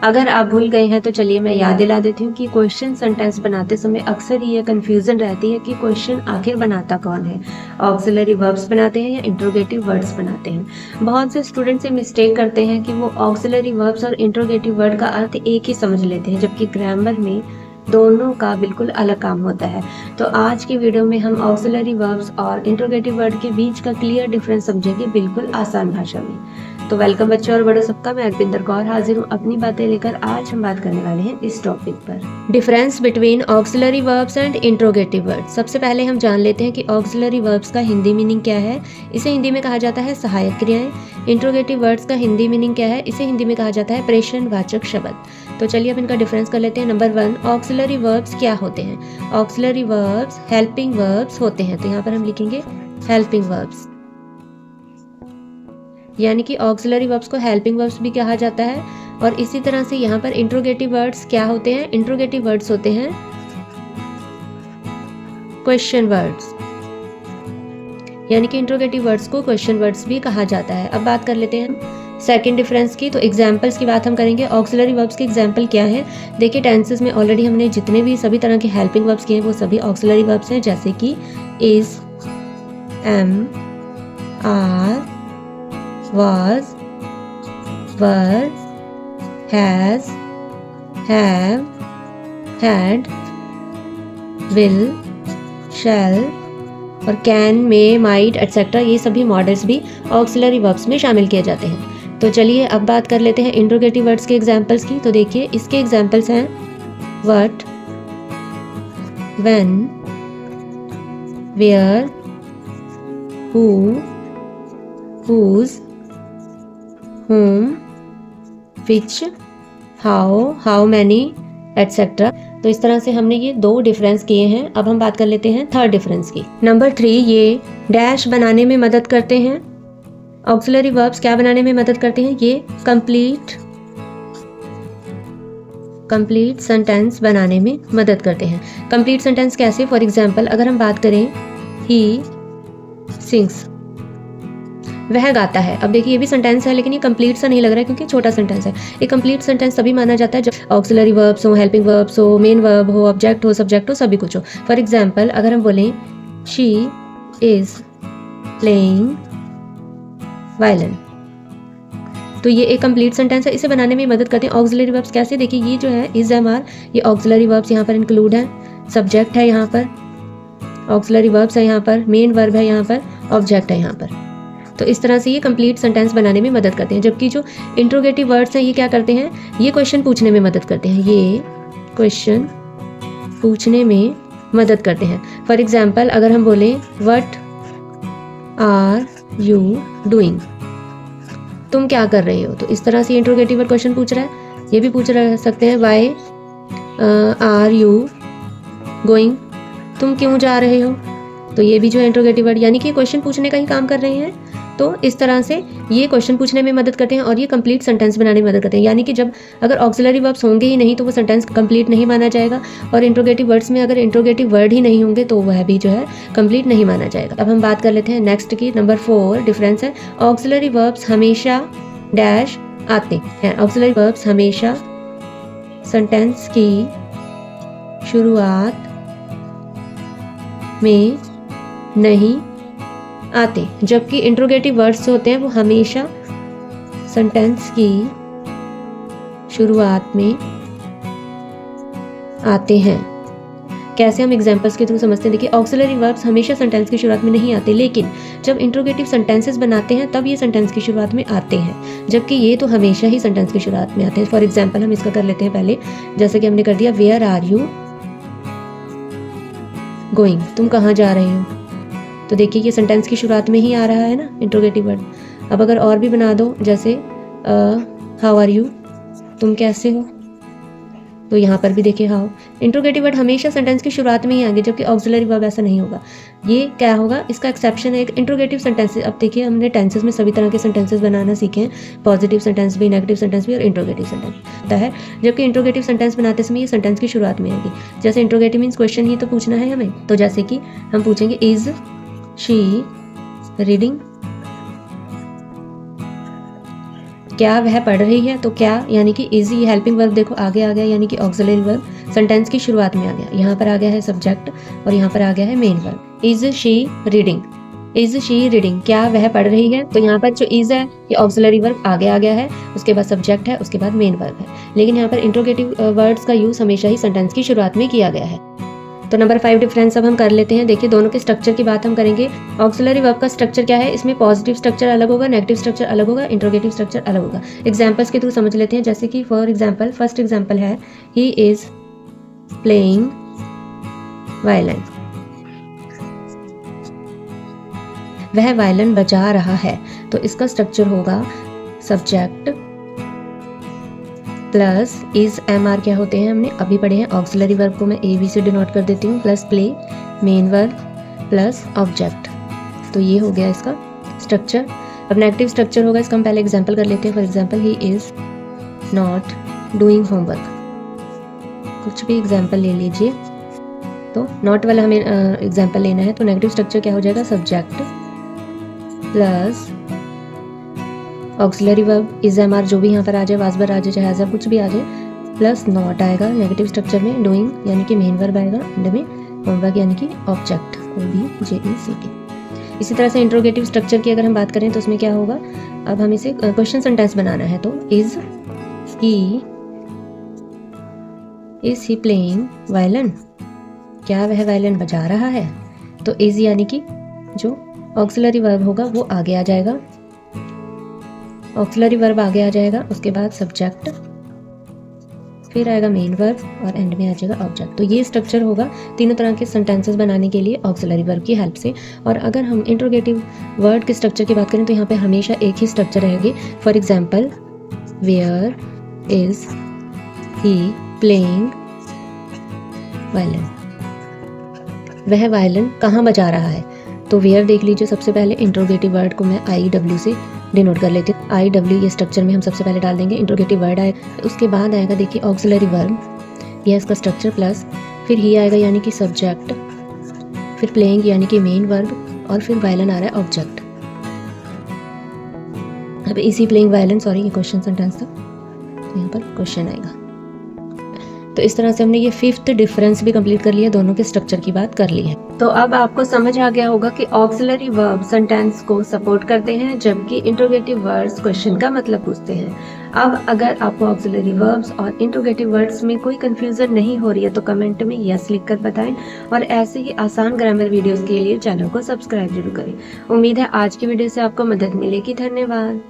अगर आप भूल गए हैं तो चलिए मैं याद दिला देती हूँ कि क्वेश्चन सेंटेंस बनाते समय अक्सर ये कंफ्यूजन रहती है कि क्वेश्चन आखिर बनाता कौन है, ऑक्सिलरी वर्ब्स बनाते हैं या इंट्रोगेटिव वर्ड्स बनाते हैं। बहुत से स्टूडेंट्स ये मिस्टेक करते हैं कि वो ऑक्सिलरी वर्ब्स और इंट्रोगेटिव वर्ड का अर्थ एक ही समझ लेते हैं, जबकि ग्रामर में दोनों का बिल्कुल अलग काम होता है। तो आज की वीडियो में हम ऑक्सिलरी वर्ब्स और इंट्रोगेटिव वर्ड के बीच का क्लियर डिफरेंस समझेंगे, बिल्कुल आसान भाषा में। तो वेलकम बच्चों और बड़ों सबका, मैं अरविंदर कौर हाजिर हूँ अपनी बातें लेकर। आज हम बात करने वाले हैं इस टॉपिक पर, difference between auxiliary verbs and interrogative words. सबसे पहले हम जान लेते हैं कि ऑक्सिलरी वर्ब्स का हिंदी मीनिंग क्या है। इसे हिंदी में कहा जाता है सहायक क्रियाएं। इंट्रोगेटिव वर्ड्स का हिंदी मीनिंग क्या है? इसे हिंदी में कहा जाता है प्रेषणवाचक शब्द। तो चलिए अब इनका डिफरेंस कर लेते हैं। नंबर 1, ऑक्सिलरी वर्ब्स क्या होते हैं? ऑक्सिलरी वर्ब्स हेल्पिंग वर्ब्स होते हैं। तो यहाँ पर हम लिखेंगे हेल्पिंग वर्ब्स, यानी कि ऑक्सिलरी वर्ब्स को हेल्पिंग वर्ब्स भी कहा जाता है। और इसी तरह से यहाँ पर इंट्रोगेटिव वर्ड्स क्या होते हैं? इंट्रोगेटिव वर्ड्स होते हैं क्वेश्चन वर्ड्स, यानी कि इंट्रोगेटिव वर्ड्स को क्वेश्चन वर्ड्स भी कहा जाता है। अब बात कर लेते हैं सेकंड डिफरेंस की। तो एग्जाम्पल्स की बात हम करेंगे। ऑक्सिलरी वर्ब्स के एग्जाम्पल क्या है? देखिए, टेंसेस में ऑलरेडी हमने जितने भी सभी तरह के हेल्पिंग वर्ब्स किए हैं वो सभी ऑक्सिलरी वर्ब्स हैं, जैसे कि is, am, are, was, were, has, have, had, will, shall और can, may, might etc. ये सभी मॉडल्स भी ऑक्सिलरी वर्ब्स में शामिल किए जाते हैं। तो चलिए अब बात कर लेते हैं इंट्रोगेटिव वर्ड्स के एग्जाम्पल्स की। तो देखिए, इसके एग्जाम्पल्स हैं what, when, where, who, whose, whom, which, how many etc. तो इस तरह से हमने ये 2 डिफरेंस किए हैं। अब हम बात कर लेते हैं थर्ड डिफरेंस की। नंबर 3, ये डैश बनाने में मदद करते हैं। ऑक्सिलरी वर्ब्स क्या बनाने में मदद करते हैं? ये कंप्लीट सेंटेंस बनाने में मदद करते हैं। कंप्लीट सेंटेंस कैसे? फॉर एग्जाम्पल अगर हम बात करें, ही सिंग्स, वह गाता है। अब देखिए, ये भी सेंटेंस है लेकिन ये कंप्लीट सा नहीं लग रहा है क्योंकि छोटा सेंटेंस है। ये कंप्लीट सेंटेंस तभी माना जाता है जब ऑक्सिलरी वर्ब्स हो, हेल्पिंग वर्ब्स हो, मेन वर्ब हो, ऑब्जेक्ट हो, सब्जेक्ट हो, सभी कुछ हो। फॉर एग्जाम्पल अगर हम बोलें शी इज प्लेइंग वायलिन, तो ये एक कंप्लीट सेंटेंस है। इसे बनाने में मदद करते हैं ऑक्सिलरी वर्ब्स। कैसे? देखिए, ये जो है इज, एम, आर, ये ऑक्सिलरी वर्ब्स यहाँ पर इंक्लूड है। सब्जेक्ट है यहाँ पर, ऑक्सिलरी वर्ब्स है यहाँ पर, मेन वर्ब है यहाँ पर, ऑब्जेक्ट है यहाँ पर। तो इस तरह से ये कंप्लीट सेंटेंस बनाने में मदद करते हैं। जबकि जो इंट्रोगेटिव वर्ड्स हैं ये क्या करते हैं? ये क्वेश्चन पूछने में मदद करते हैं। ये क्वेश्चन पूछने में मदद करते हैं। फॉर एग्जाम्पल अगर हम बोलें व्हाट आर यू डूइंग, तुम क्या कर रहे हो, तो इस तरह से इंट्रोगेटिव वर्ड क्वेश्चन पूछ रहा है। ये भी पूछ सकते हैं व्हाई आर यू गोइंग, तुम क्यों जा रहे हो, तो ये भी जो इंट्रोगेटिव वर्ड यानी कि क्वेश्चन पूछने का ही काम कर रहे हैं। तो इस तरह से ये क्वेश्चन पूछने में मदद करते हैं और ये कंप्लीट सेंटेंस बनाने में मदद करते हैं। यानी कि जब अगर ऑक्सिलरी वर्ब्स होंगे ही नहीं तो वो सेंटेंस कंप्लीट नहीं माना जाएगा, और इंट्रोगेटिव वर्ड्स में अगर इंट्रोगेटिव वर्ड ही नहीं होंगे तो वह भी जो है कंप्लीट नहीं माना जाएगा। अब हम बात कर लेते हैं नेक्स्ट की। नंबर 4 डिफरेंस है, ऑक्सिलरी वर्ब्स हमेशा डैश आते हैं। ऑक्सिलरी वर्ब्स हमेशा सेंटेंस की शुरुआत में नहीं आते, जबकि इंट्रोगेटिव वर्ड्स होते हैं वो हमेशा सेंटेंस की शुरुआत में आते हैं। कैसे? हम एग्जांपल्स के थ्रू समझते हैं। देखिए, ऑक्सिलरी वर्ब्स हमेशा सेंटेंस की शुरुआत में नहीं आते, लेकिन जब इंट्रोगेटिव सेंटेंसेस बनाते हैं तब ये सेंटेंस की शुरुआत में आते हैं, जबकि ये तो हमेशा ही सेंटेंस की शुरुआत में आते हैं। फॉर एग्जाम्पल हम इसका कर लेते हैं पहले, जैसे कि हमने कर दिया वेयर आर यू गोइंग, तुम कहाँ जा रहे हो, तो देखिए ये सेंटेंस की शुरुआत में ही आ रहा है ना इंट्रोगेटिव वर्ड। अब अगर और भी बना दो, जैसे हाउ आर यू, तुम कैसे हो, तो यहाँ पर भी देखिए हाउ। इंट्रोगेटिव वर्ड हमेशा सेंटेंस की शुरुआत में ही आएंगे, जबकि ऑक्सिलरी वर्ब ऐसा नहीं होगा। ये क्या होगा? इसका एक्सेप्शन है एक इंट्रोगेटिव सेंटेंसेस। अब देखिए, हमने टेंसेस में सभी तरह के सेंटेंसेस बनाना सीखे हैं, पॉजिटिव सेंटेंस भी, नेगेटिव सेंटेंस भी और इंट्रोगेटिव सेंटेंस होता है। जबकि इंट्रोगेटिव सेंटेंस बनाते समय ये सेंटेंस की शुरुआत में आएगी। जैसे इंट्रोगेटिव मीन्स क्वेश्चन ही तो पूछना है हमें, तो जैसे कि हम पूछेंगे इज शी रीडिंग, क्या वह पढ़ रही है, तो क्या यानी कि इज ये हेल्पिंग वर्ब देखो आगे आ गया, यानी कि ऑक्सिलरी वर्ब सेंटेंस की शुरुआत में आ गया। यहाँ पर आ गया है सब्जेक्ट और यहाँ पर आ गया है main verb. Is she reading, is she reading, क्या वह पढ़ रही है, तो यहाँ पर जो इज है ये ऑक्सिलरी वर्ब आगे आ गया है, उसके बाद सब्जेक्ट है, उसके बाद मेन वर्ब है। लेकिन यहाँ पर इंट्रोगेटिव वर्ड्स का यूज हमेशा ही सेंटेंस की शुरुआत में किया गया है। तो नंबर 5 डिफरेंस अब हम कर लेते हैं। देखिए दोनों के स्ट्रक्चर की बात हम करेंगे। ऑक्सिलरी वर्ब का स्ट्रक्चर क्या है, इसमें पॉजिटिव स्ट्रक्चर अलग होगा, नेगेटिव स्ट्रक्चर अलग होगा, इंट्रोगेटिव स्ट्रक्चर अलग होगा। एग्जांपल्स के थ्रू समझ लेते हैं। जैसे कि फॉर एग्जांपल फर्स्ट एग्जांपल है ही इज प्लेइंग वायलिन, वह वायलिन बजा रहा है। तो इसका स्ट्रक्चर होगा subject plus is am are क्या होते हैं हमने अभी पढ़े हैं। ऑक्सिलरी वर्ब को मैं ए बी से डिनोट कर देती हूँ, plus play main verb plus object. तो ये हो गया इसका स्ट्रक्चर। अब नेगेटिव स्ट्रक्चर होगा, इसका हम पहले एग्जांपल कर लेते हैं। For example he is not doing homework, कुछ भी एग्जांपल ले लीजिए। तो नॉट वाला हमें एग्जांपल लेना है। तो नेगेटिव स्ट्रक्चर क्या हो जाएगा, subject plus auxiliary verb is am are जो भी यहाँ पर आ जाए, वाजबर आ जाए, चाहे कुछ भी आ जाए, प्लस नॉट आएगा नेगेटिव स्ट्रक्चर में, डूइंग यानी कि मेन वर्ब आएगा, एंड में होमवर्क यानी कि ऑब्जेक्ट OBJECT। इसी तरह से इंट्रोगेटिव स्ट्रक्चर की अगर हम बात करें तो उसमें क्या होगा, अब हमें इसे क्वेश्चन सेंटेंस बनाना है। तो इज ही प्लेइंग वायलिन, क्या वह वायलिन बजा रहा है। तो इज यानी कि जो ऑक्सिलरी वर्ब होगा वो आगे आ जाएगा, ऑक्सिलरी वर्ब आगे आ जाएगा, उसके बाद सब्जेक्ट, फिर आएगा मेन वर्ब और एंड में आ जाएगा ऑब्जेक्ट। तो ये स्ट्रक्चर होगा तीनों तरह के सेंटेंसेस बनाने के लिए ऑक्सिलरी वर्ब की हेल्प से। और अगर हम इंट्रोगेटिव वर्ड के स्ट्रक्चर की बात करें तो यहाँ पे हमेशा एक ही स्ट्रक्चर रहेगी। For example where is he playing violin, वह वायलिन कहाँ बजा रहा है। तो वेयर देख लीजिए, सबसे पहले इंट्रोगेटिव वर्ड को मैं IW से डिनोट कर लेती हूँ। IW ये स्ट्रक्चर में हम सबसे पहले डाल देंगे, इंट्रोगेटिव वर्ड आए, उसके बाद आएगा देखिए ऑक्सिलरी वर्ब, यह इसका स्ट्रक्चर, प्लस फिर ही आएगा यानी कि सब्जेक्ट, फिर प्लेइंग यानी कि मेन वर्ब, और फिर वायलिन आ रहा है ऑब्जेक्ट। अब इसी प्लेइंग वायलिन, सॉरी ये क्वेश्चन सेंटेंस था, तो यहाँ पर क्वेश्चन आएगा। तो इस तरह से हमने ये 5th डिफरेंस भी कंप्लीट कर लिया, दोनों के स्ट्रक्चर की बात कर ली है। तो अब आपको समझ आ गया होगा कि ऑक्सिलरी वर्ब सेंटेंस को सपोर्ट करते हैं, जबकि इंट्रोगेटिव वर्ड्स क्वेश्चन का मतलब पूछते हैं। अब अगर आपको ऑक्सिलरी वर्ब्स और इंट्रोगेटिव वर्ड्स में कोई कंफ्यूजन नहीं हो रही है तो कमेंट में यस लिखकर बताएं, और ऐसे ही आसान ग्रामर वीडियोस के लिए चैनल को सब्सक्राइब जरूर करें। उम्मीद है आज की वीडियो से आपको मदद मिलेगी। धन्यवाद।